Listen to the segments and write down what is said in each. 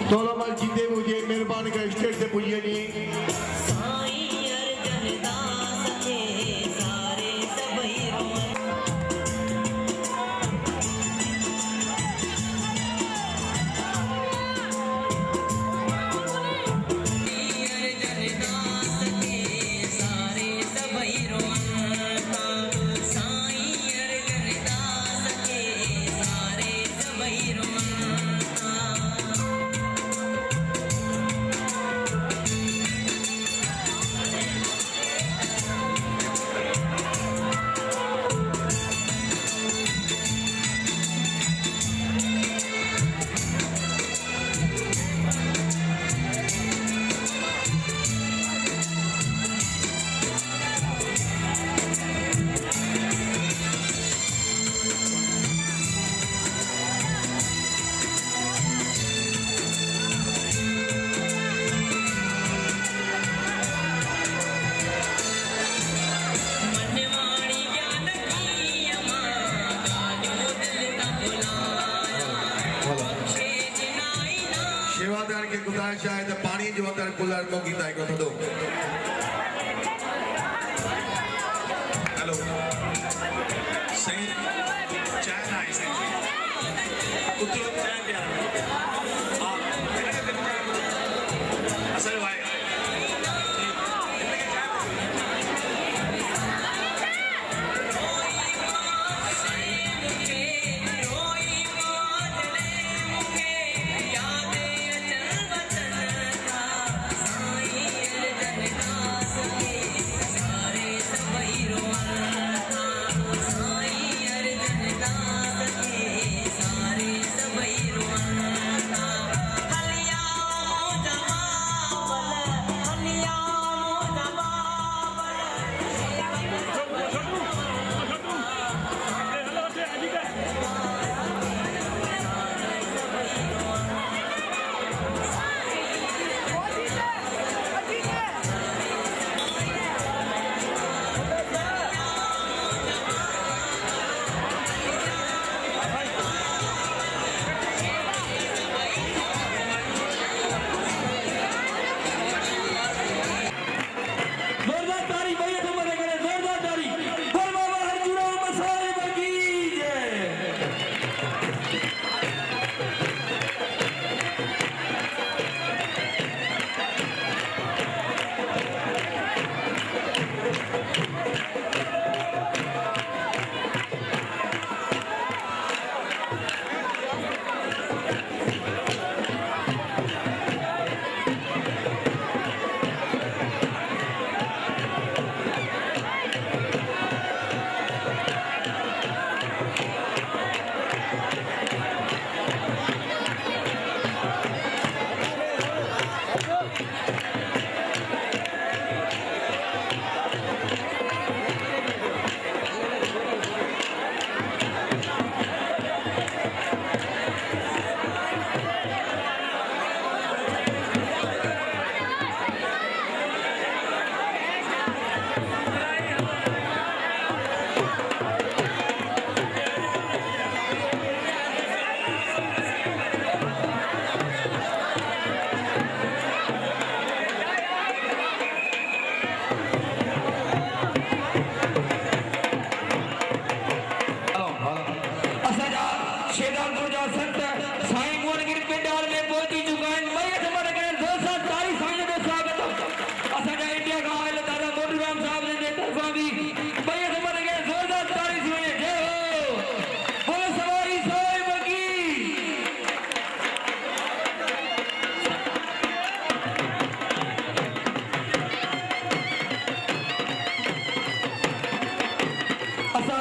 तोलामल जीते मुझे मेहरबान का स्टेट से पूछिए नहीं सेवादार के गुजारिश है तो पानी जो अंदर कूलर को गीता है को तो दो हेलो सही चाय ना है सही कुत्तों चाय क्या असल भाई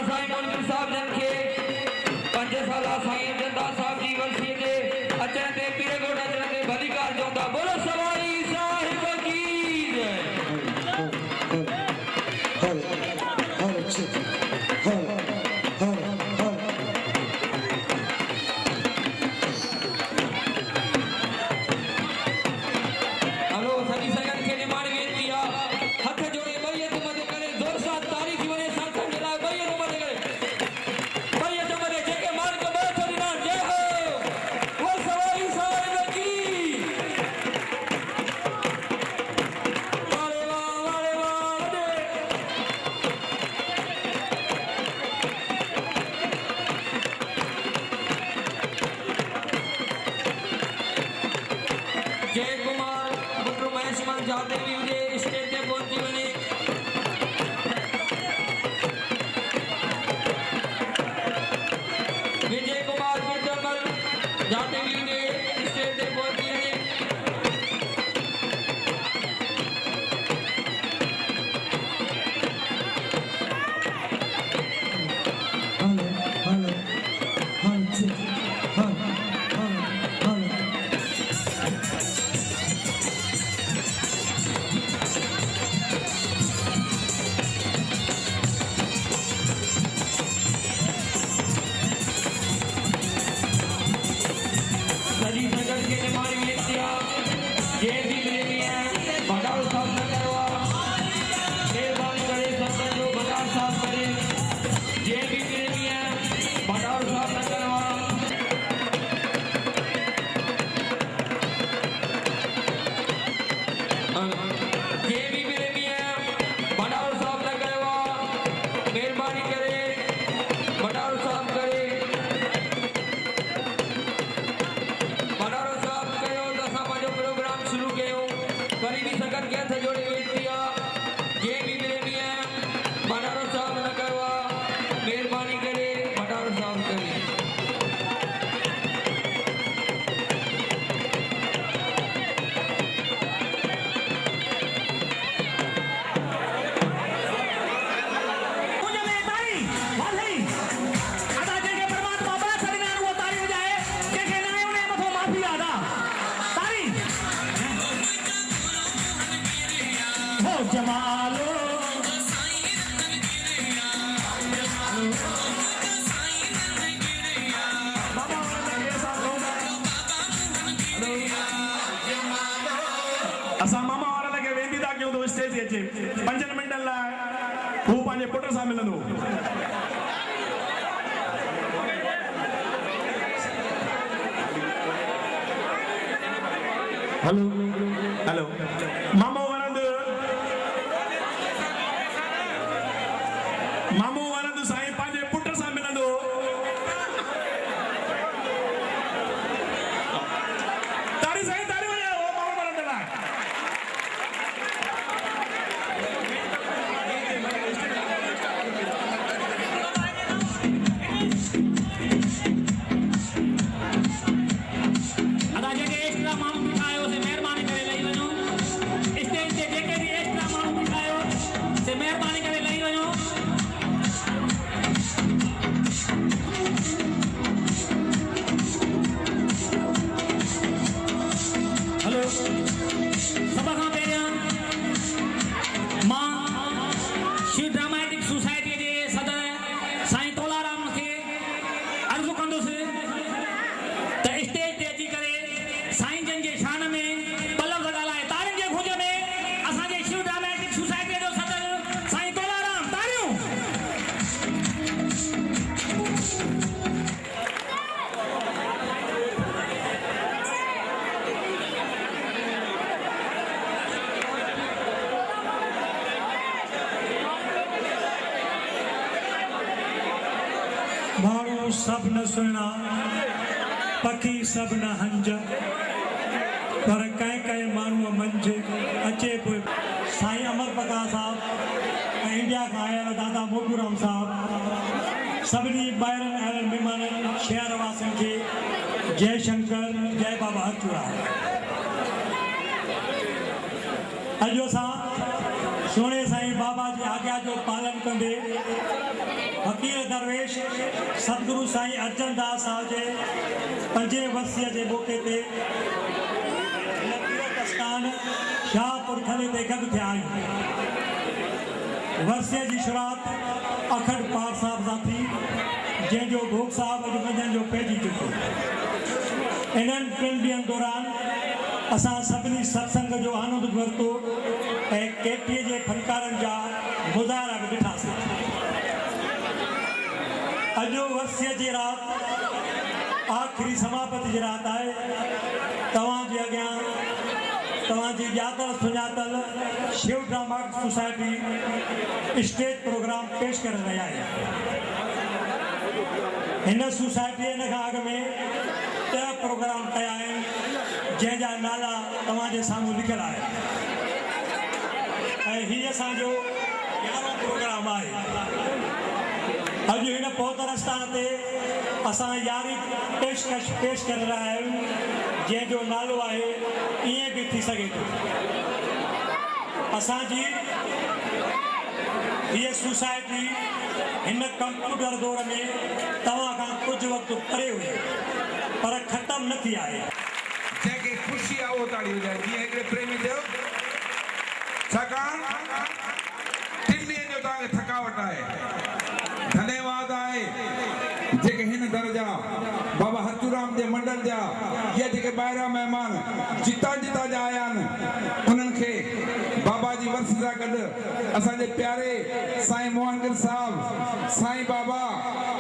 साईं मुनकिर साहब जन के 5 साल साईं जाते भी मुझे स्टेज पे पहुंची बने विजय कुमार गुजरमल जाते भी मुझे स्टेज पे पहुंची बने असा मामा वाला लगे वेंदी दा क्यों दो स्टेज के 5 मिनट ला तू पांजे पुट सा मिलंदो हेलो हेलो मामो वरंद साईं पांजे पुट सा मिलंदो तारी साईं तारी वजाओ मामो वरंद ला माण्हू सब न सुहिणा पखी सब न हंज पर कंहिं माण्हूअ मंझि अचे पियो साईं अमर प्रकाश साहब ऐं इंडिया खां आयल दादा मोगूराम साहब सभिनी ॿाहिरनि आयल महिमाननि शहर वासियुनि खे जय शंकर जय बाबा हथुरा अॼु असां सोणे साईं बाबा जी आज्ञा जो पालन कंदे फकीर दरवेश सतगुरु साईं अर्जन दास साहब जे 5 वर्षीय जे मौके ते स्थान शाहपुर थले ते गॾु थिया आहियूं वर्षे जी शुरूआत अखड़ पार साहब सां थी जंहिंजो भोग साहब अॼु मंझंदि जो पइजी चुको इन्हनि 3 ॾींहंनि दौरान असां सभिनी सत्संग जो आनंद वरितो ऐं केटीअ जे फनकारनि जा मुज़ाहिरा बि ॾिठासीं अॼु वर्षीअ जी राति आख़िरी समापति जी राति आहे तव्हांजे अॻियां तव्हांजी ॼातल सुञातल Shiv drama society stage program पेश करे रहिया आहियूं हिन सोसाइटीअ हिन खां अॻु में 10 प्रोग्राम कया आहिनि जंहिंजा नाला तव्हांजे साम्हूं लिखियल आहे ही असांजो 11हों प्रोग्राम आहे। अॼु हिन पौधर आस्थान ते असां यारी पेशकश पेश करे रहिया आहियूं जंहिंजो नालो आहे ईअं बि थी सघे थो। असांजी हीअ सोसाइटी हिन कंप्यूटर दौर में तव्हां खां कुझु वक़्तु परे हुई पर ख़तम न थी आहे। जंहिंखे ख़ुशी आहे उहो ताड़ी हुजे जीअं हिकिड़े प्रेमी थियो छाकाणि 3 ॾींहंनि जो तव्हांखे थकावट आहे। धन्यवाद आहे जेके हिन दर जा बाबा हथूराम जे मंडल जा या जेके ॿाहिरां महिमान जितां जितां जा आया आहिनि उन्हनि खे बाबा जी वर्स सां गॾु असांजे प्यारे साईं मोहनगिल साहब साईं बाबा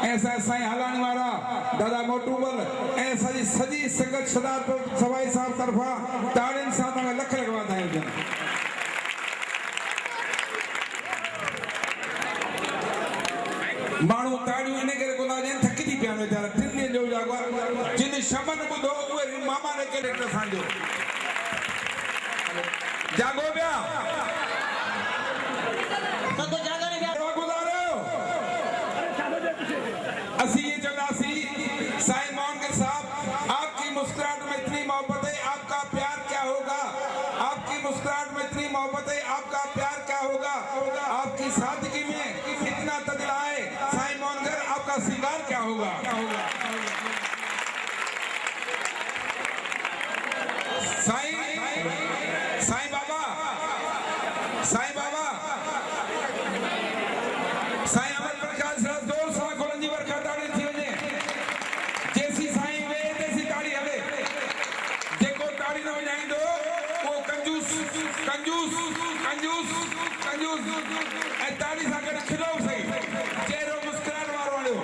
ऐं असांजे साईं हलाणी वारा दादा मोटूमल ऐं असांजी सॼी संगत शदात सवाई साहब तरफ़ां ताड़ियुनि सां तव्हांखे लख लख वाधायूं हुजनि। माण्हू ताड़ियूं इन करे गुलाजनि थकिजी पिया आहिनि वीचारा 3 ॾींहनि जो जागो जिन शमन ॿुधो उहे मामा ने कैरेक्टर असांजो जागो पिया असी ये चौदासी साईं मोहनगिल साहब आपकी मुस्कुराहट में इतनी मोहब्बत है आपका प्यार क्या होगा। आपकी मुस्कुराहट में इतनी मोहब्बत है आपका प्यार क्या होगा। आपकी सादगी में इतना तजला है साईं मोहनगिल आपका श्रृंगार क्या होगा। साईं साईं बाबा साईं बाबा साईं अमर प्रकाश जोर सां गुलनि जी वर्खा ताड़ी थी वञे जेसी साईं वे तेसी ताड़ी हले जेको ताड़ी न वॼाईंदो उहो कंजूस कंजूस कंजूस कंजूस ऐं ताड़ी सां गॾु खिलो सही चेहरो मुस्कुराइण वारो हलियो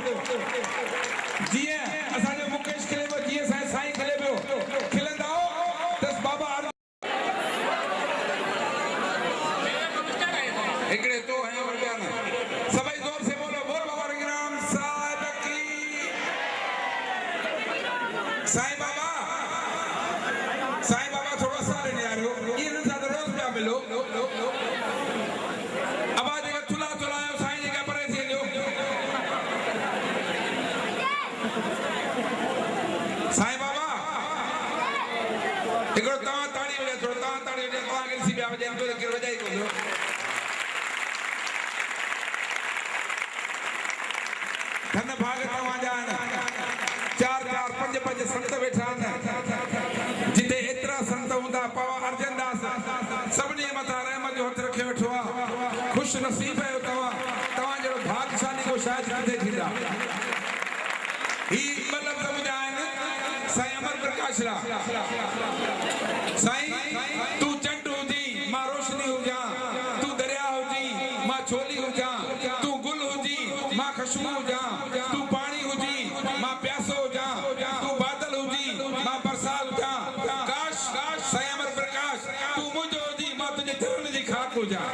जीअं असांजो मुकेश खिले पियो जीअं असांजो साईं खिले पियो खिलंदा तस बाबा हिकिड़े तो है वरदान सभई जोर से बोलो बोल बाबा रंगराम साहिब की साईं बाबा थोड़ा सा लेने आ रहे हो ये न ज्यादा रोज पे मिलो अब आज का चुला चुलायो साईं जी का परे थी लो साईं बाबा हिकिड़ो तव्हां ताड़ी वॼाए थोरो तव्हां ताड़ी वॼाए तव्हां खे ॾिसी पिया वॼाइनि तो वॼाई कोन धन भाग तव्हांजा आहिनि 4 5 संत वेठा आहिनि जिते एतिरा संत हूंदा पावा अर्जन दास सभिनी मथां रहमत जो हथ रखे वेठो आहे ख़ुशि नसीब आहियो तव्हां जहिड़ो भागशाली को शायदि किथे थींदा। ही ॿ लफ़्ज़ मुंहिंजा आहिनि साईं अमर प्रकाश रा साईं तूं चंड हुजी मां रोशनी हुजां तूं दरिया हुजी मां छोली हुजां तूं गुल हुजी मां ख़ुशबू हुजां तूं पाणी हुजी मां प्यासो हुजां तूं बादल हुजी मां बरसात हुजां काश साईं अमर प्रकाश तूं मुंहिंजो हुजी मां तुंहिंजे चरण जी खाक हुजां।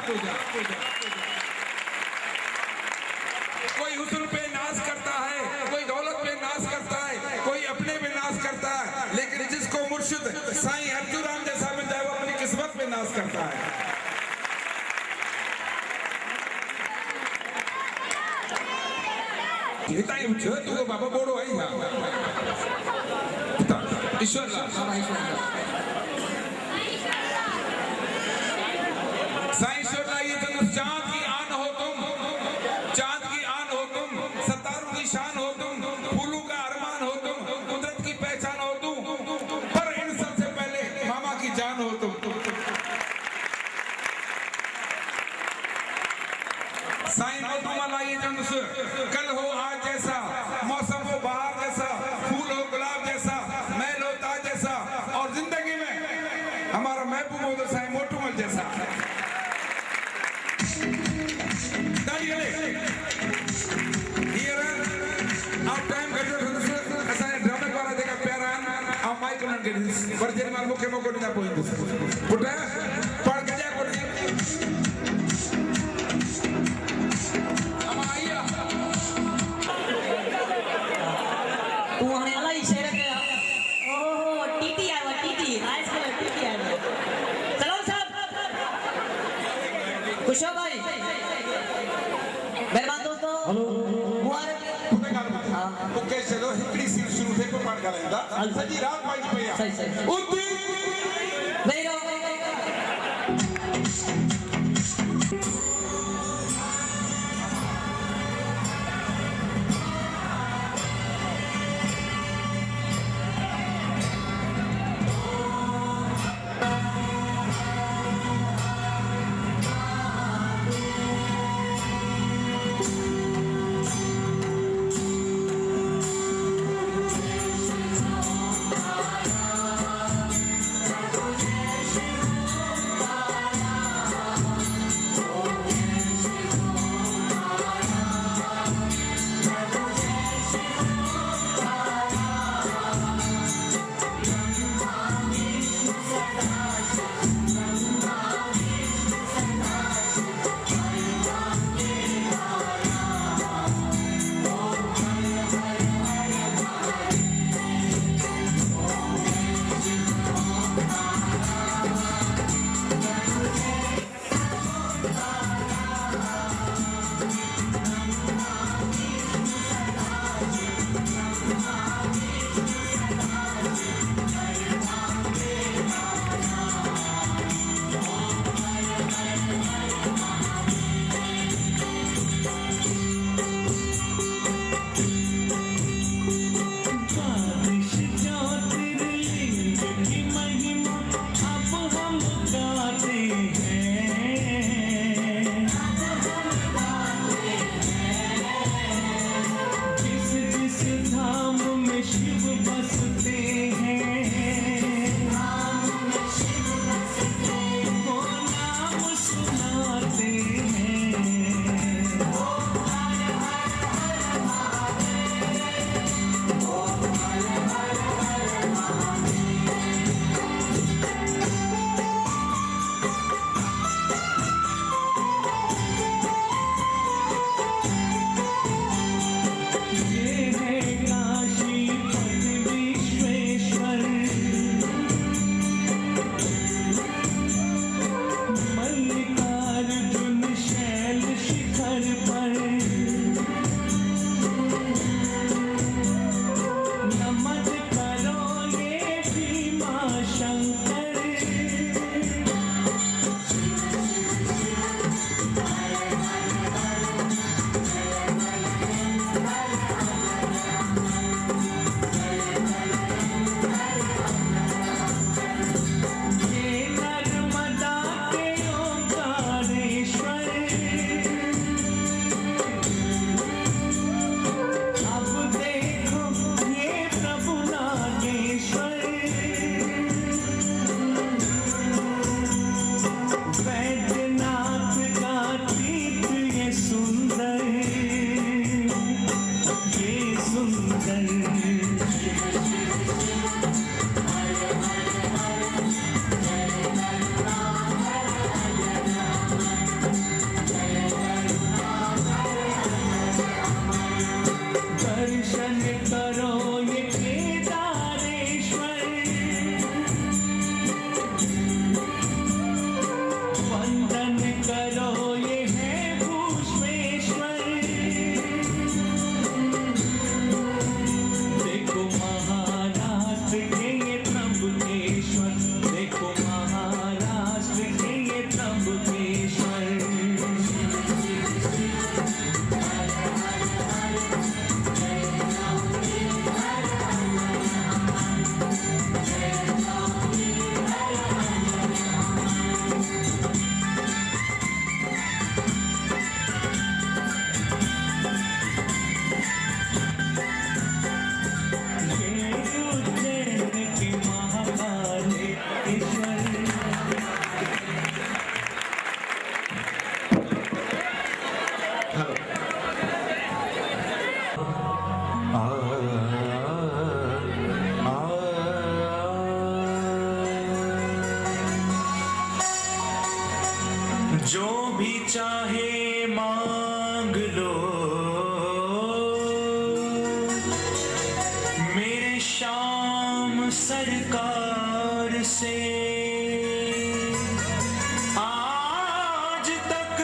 कोई हुस्न पे नाज करता है कोई दौलत पे नाज करता है कोई अपने पे नाज करता है लेकिन जिसको मुर्शिद साईं हथूराम जैसा मिलता है वो अपनी किस्मत पे नाज करता है। हितां ई पुछो तू बाबा बोड़ो आई हा ईश्वर बाबा ईश्वर साईं ईश्वर ये तुम चांद की आन हो तुम चांद की आन हो तुम सितारों की शान हो तुम फूलों का अरमान हो तुम कुदरत की पहचान हो तुम पर इन सबसे पहले मामा की जान हो तुम। साईं मोटूमल आइए जंग कल हो आज जैसा मौसम हो बहार जैसा फूल हो गुलाब जैसा महल हो ताज जैसा और जिंदगी में हमारा महबूब हो तो साईं मोटूमल जैसा। आप टाइम घटो असांजे ड्रामे वारा जेका प्यारा आहिनि ऐं माइक उन्हनि खे ॾिस पर जेॾी महिल मूंखे मौक़ो ॾींदा पोइ ईंदुसि पुटु पाण कजाए कोन्हे तू हाणे इलाही शेर कया ओहो टीटी आयो टीटी हाई स्कूल टीटी आयो चलो साहब खुश हो भाई मेहरबान दोस्तों मुबारक पुणे गाल मुके चलो हिकड़ी सीन शुरू थे को पाण गालेंदा सजी रात पाई पई आ सही उती नहीं रहो जो भी चाहे मांग लो मेरे श्याम सरकार से आज तक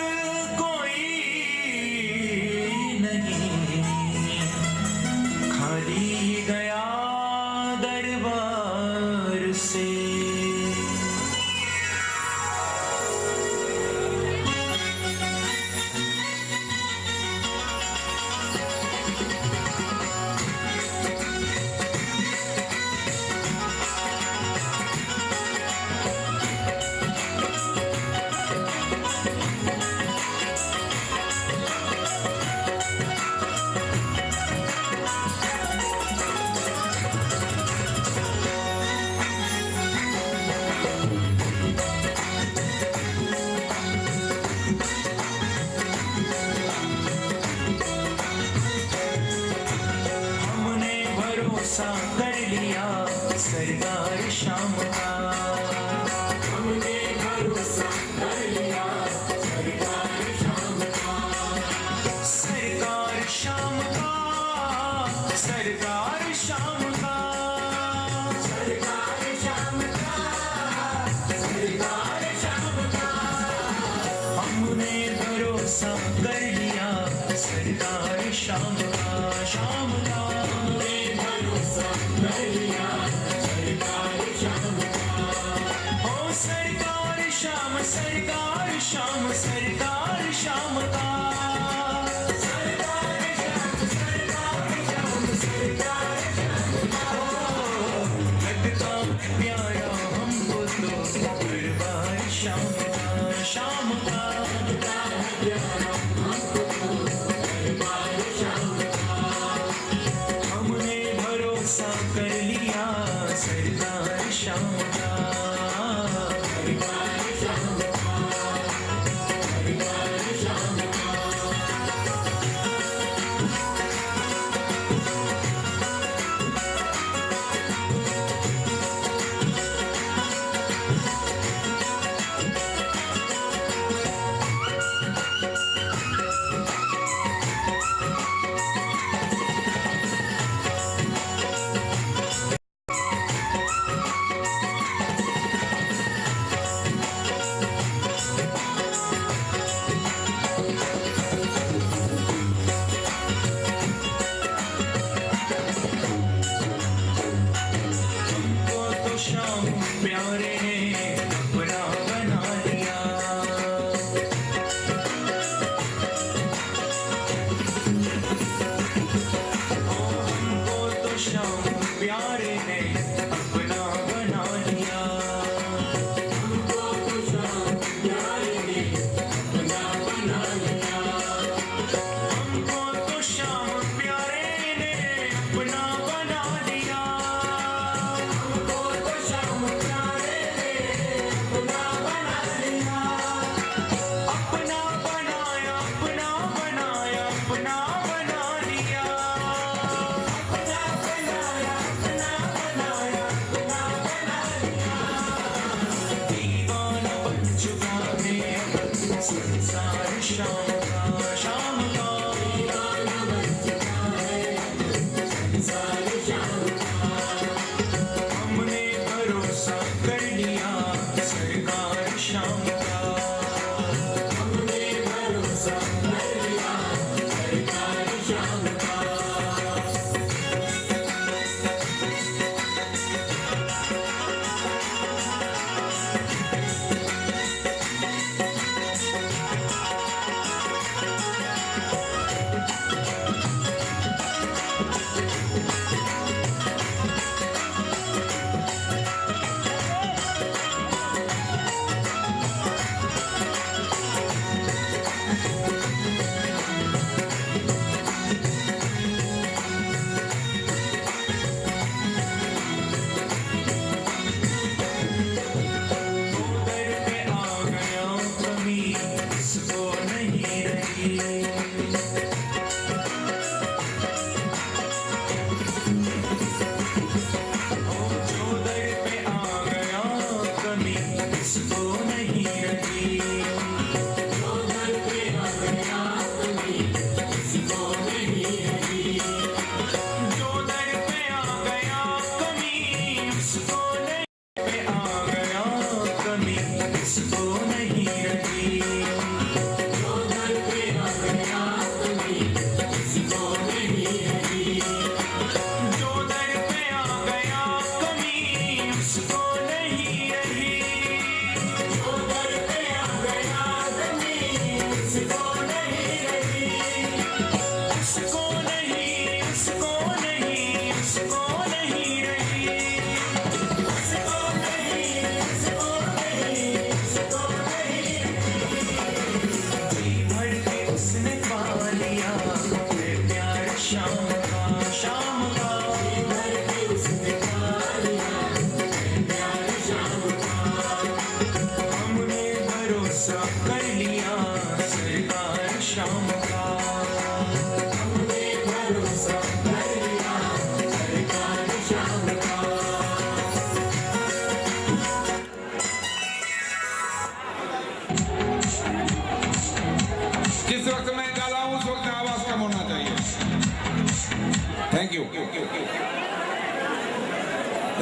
लिया सरकार शाम का। हमने भरोसा कर लिया सरकार शाम का। सरकार शाम का, सरकार शाम का, सरकार शाम का, सरकार शाम का। हमने भरोसा कर लिया सरकार शाम का, शाम का। हमने भरोसा कर लिया सरकार शाम का। ओ सरकार शाम, सरकार शाम, सरकार शाम का। सरकार शाम, सरकार शाम, सरकार शाम का। लगता प्यारा हमको तो दरबार शाम का, शाम का। लगता प्यारा हमको तो दरबार शाम का। हमने भरोसा कर लिया सरकार शाम का, सरकार शाम का, सरकार शाम का। हमको तो शाम प्यारे ने अपना बना लिया। हमको तो शाम प्यारे ने अपना बना लिया। हमको तो शाम प्यारे ने अपना बना लिया। हमको तो शाम प्यारे ने अपना बना लिया। हमको तो शाम प्यारे ने अपना बना लिया। अपना बनाया, अपना बनाया, अपना बना लिया। अपना बनाया, अपना बना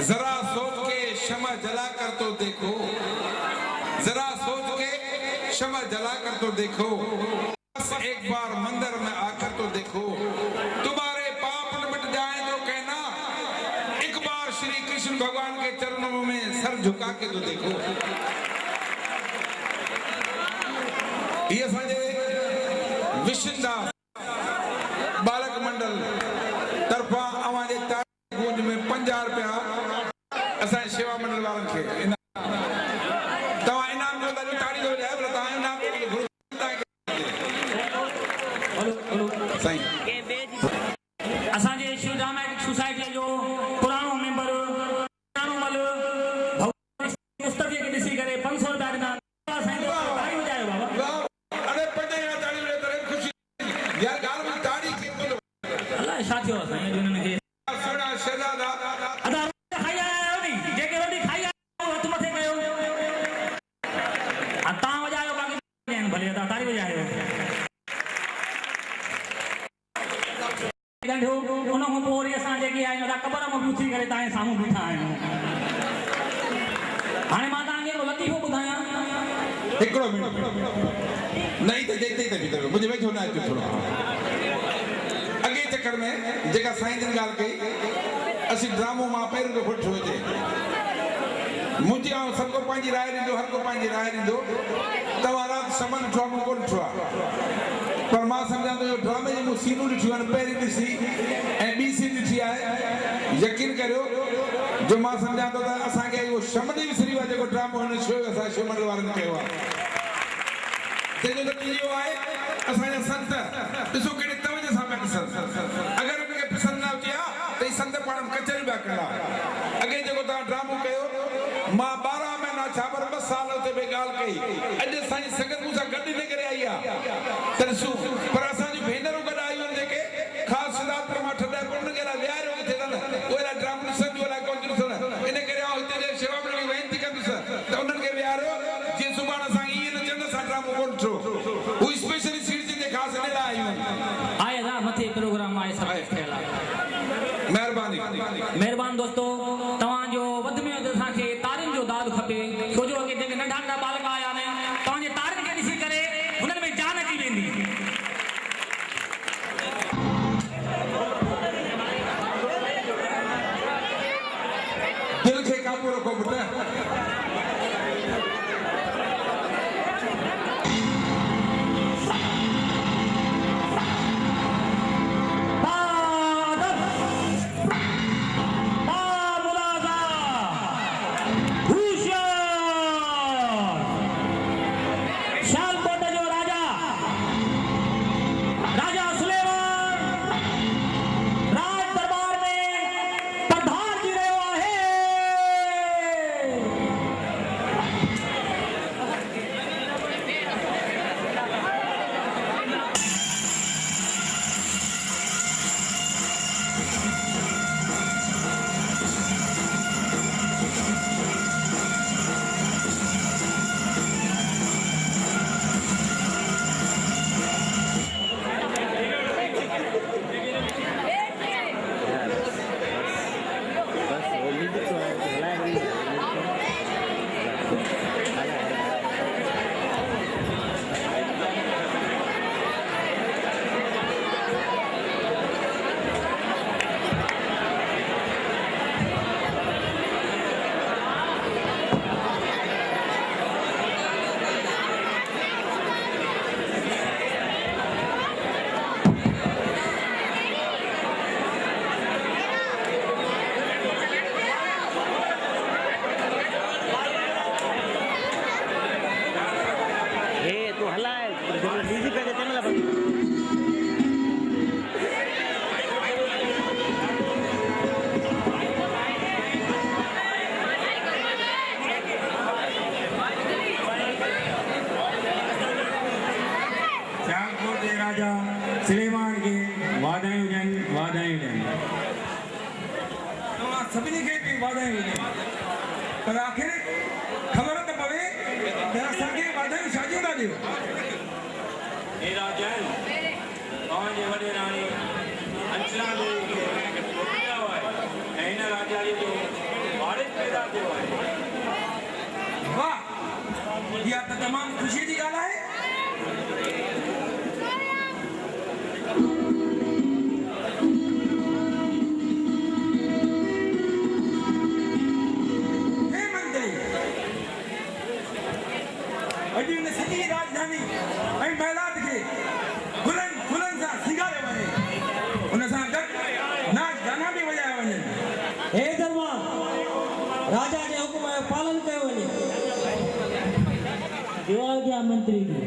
जरा सोच के शमा जला कर तो देखो, जरा सोच के शमा जला कर तो देखो, बस एक बार मंदिर में आकर तो देखो, तुम्हारे पाप न मिट जाए तो कहना, एक बार श्री कृष्ण भगवान के चरणों में सर झुका के तो देखो। ये असांजे विश्वदास बालक मंडल तरफा अवांजे ताड़ी गूंज में 50 रुपया असांजे सेवा मंडल वारनि खे तव्हां इनाम जो ताड़ी दो ॾियो पर तव्हां इनाम साईं असांजे शिवधाम सोसाइटी जो पुराणो मेंबर पुराणोमल मुस्तफ़ी खे ॾिसी करे 500 रुपया ॾिना। साईं जो ताड़ी वॼायो बाबा। अरे 50 ताड़ी वॼायो करे ख़ुशी यार गाल में ताड़ी के अल्लाह छा थियो आहे साईं जो हुननि खे सोना शहजादा अदा खाई आया आहियो नी जेके रोटी खाई आया हथ मथे कयो तव्हां वॼायो बाक़ी भले तव्हां ताड़ी वॼायो उन खां पोइ वरी असां जेके आहियूं असां क़बर में बि उथी करे तव्हांजे साम्हूं बीठा आहियूं। हाणे मां तव्हांखे हिकिड़ो लतीफ़ो ॿुधायां। हिकिड़ो मिनट नहीं तो जेते ही तभी मुझे वेठो ना अचो थोरो अगे चक्कर में जेका साईं जन ॻाल्हि कई असीं ड्रामो मां पहिरियों दफ़ो ॾिठो हुजे मुंहिंजी ऐं सभु को पंहिंजी राय ॾींदो हर को पंहिंजी राय ॾींदो तव्हां राति समन ॾिठो आहे मूं कोन ॾिठो आहे पर मां सम्झां थो ड्रामे जी मूं सीनूं ॾिठियूं आहिनि पहिरीं ॾिसी ऐं ॿी सीन ॾिठी आहे यकीन करियो जो मां सम्झां थो त असांखे उहो शमनी विसरी वियो आहे जेको ड्रामो हिन शो असां शिव मंडल वारनि कयो आहे जंहिंजो नतीजो आहे असांजा संत ॾिसो कहिड़े तवजे सां पिया ॾिसनि अगरि उनखे पसंदि न अचे हा त ही संत पाण कचहरी पिया कंदा अॻे जेको तव्हां ड्रामो कयो मां 12 महीना छापर 2 साल हुते बि ॻाल्हि कई अॼु असांजी संगत मूं सां गॾु इन करे आई आहे त ॾिसूं पर असांजी भेनरूं गॾु आयूं आहिनि जेके ख़ासि सिद्धार्थपुर मां ठॾा कोन उनखे विहारियो किथे अथनि उहे ड्रामो ॾिसनि अलाए कोन ॾिसनि इन करे आउं हिते जे शेवा मंडल खे वेनिती कंदुसि त उन्हनि खे विहारियो जीअं सुभाणे असांखे ईअं न चवंदा असां ड्रामो कोन ॾिठो हू स्पेशली सीट जे ख़ासि इन लाइ आयूं आए था मथे प्रोग्राम आए सब थियल आहे। महिरबानी महिरबानी दोस्तो तव्हांजो वधि में वधि असांखे तारियुनि जो दाद खपे छो जो अॻे जेके नंढा नंढा बालक आया आहिनि तव्हांजे तारियुनि खे ॾिसी करे हुननि में जान अची वेंदी। दिल खे काबू रखो पुट सभी के भी वादायूं हुजनि पर आखिर ख़बर त पवे त असांखे वादायूं छाजियूं था ॾियो हे राजन तव्हांजे वॾे राणी अंशना देवी खे मोकिलियो आहे ऐं हिन राजा जो तमाम खुशी की गाल है। हे मंत्री, अॼु हिन सॼी राजधानी ऐं महिलात खे गुलनि फुलनि सां सिंगारे वञे, उन सां गॾु नाच गाना बि वॼाया वञनि। हे दरबार राजा जे हुकुम जो पालन कयो वञे। ॿियो आज्ञा मंत्री जी।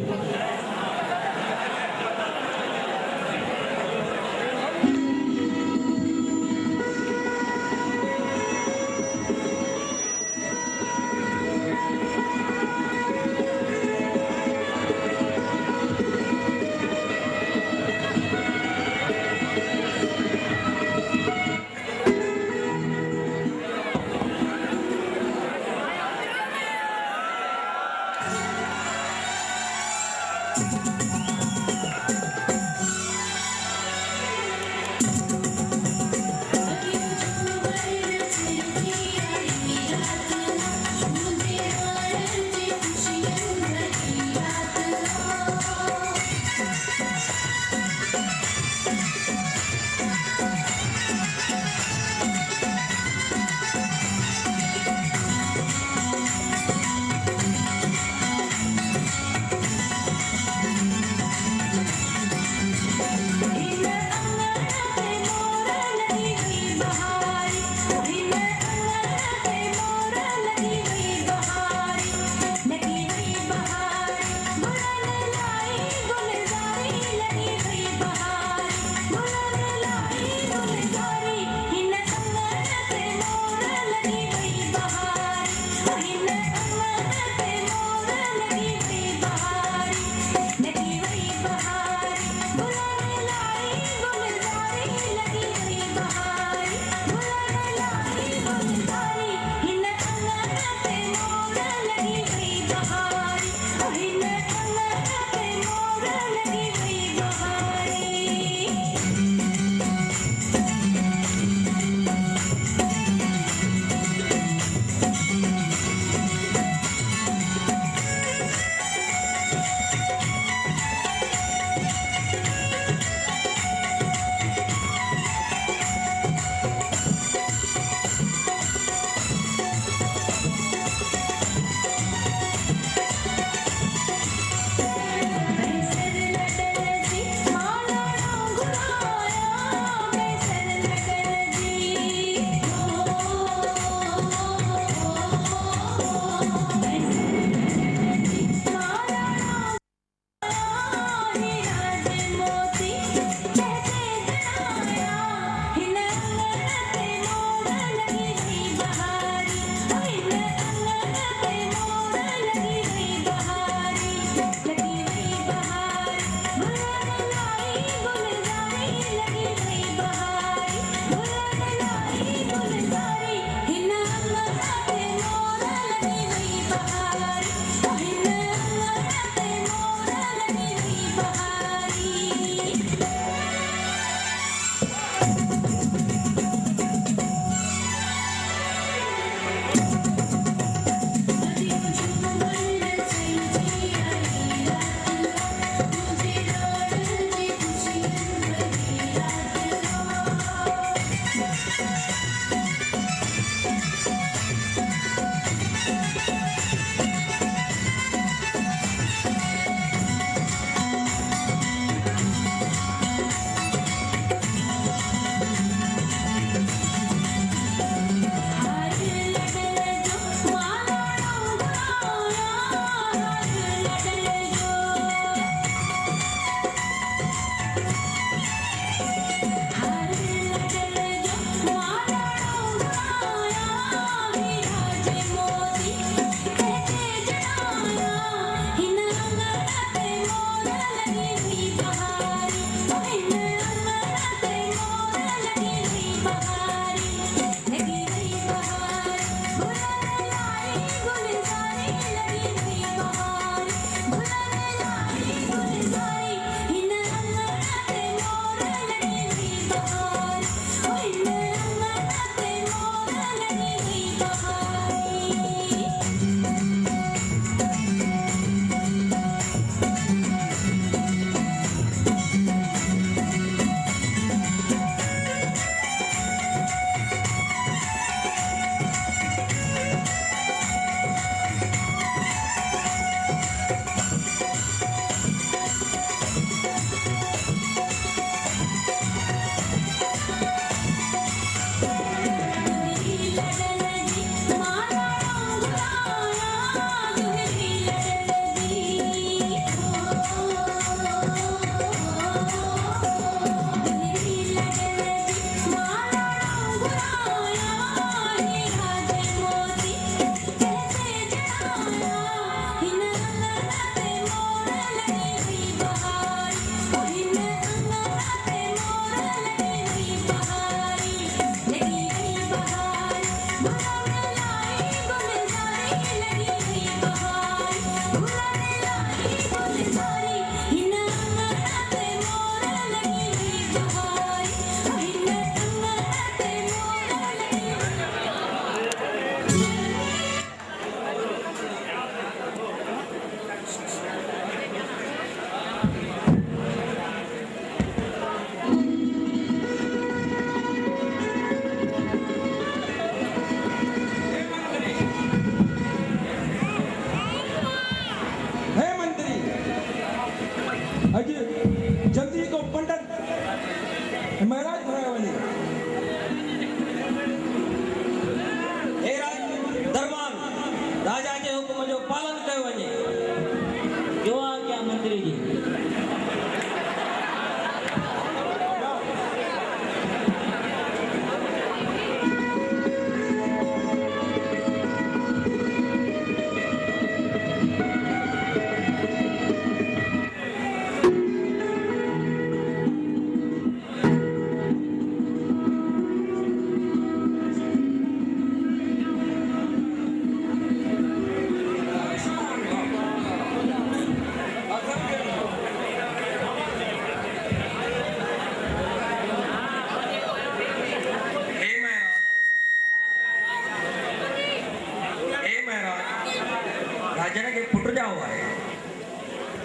राजन खे पुट ॼाओ आहे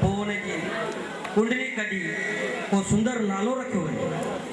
पोइ हुनजी कुंडली कढी पोइ सुंदर नालो रखियो वञे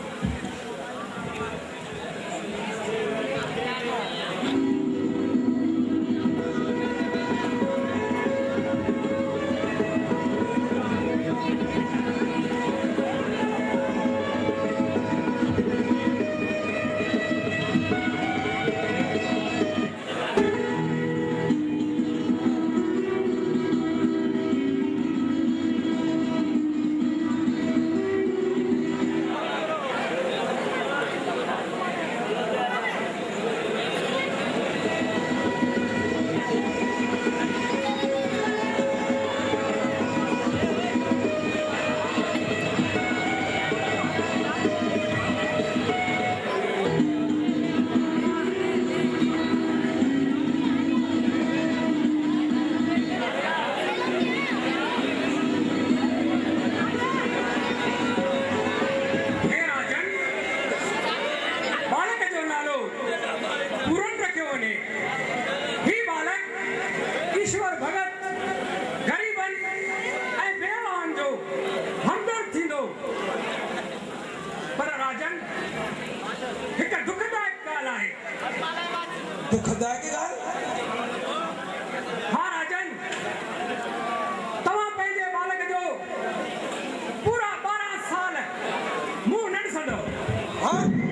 ईश्वर भगत गरीबन ऐं बेवान जो हमदर्द थींदो पर राजन हिकु दुखदायक ॻाल्हि आहे दुखदायक ॻाल्हि हाँ राजन तव्हां पंहिंजे बालक जो पूरा 12 साल मुंहुं न ॾिसंदव हाँ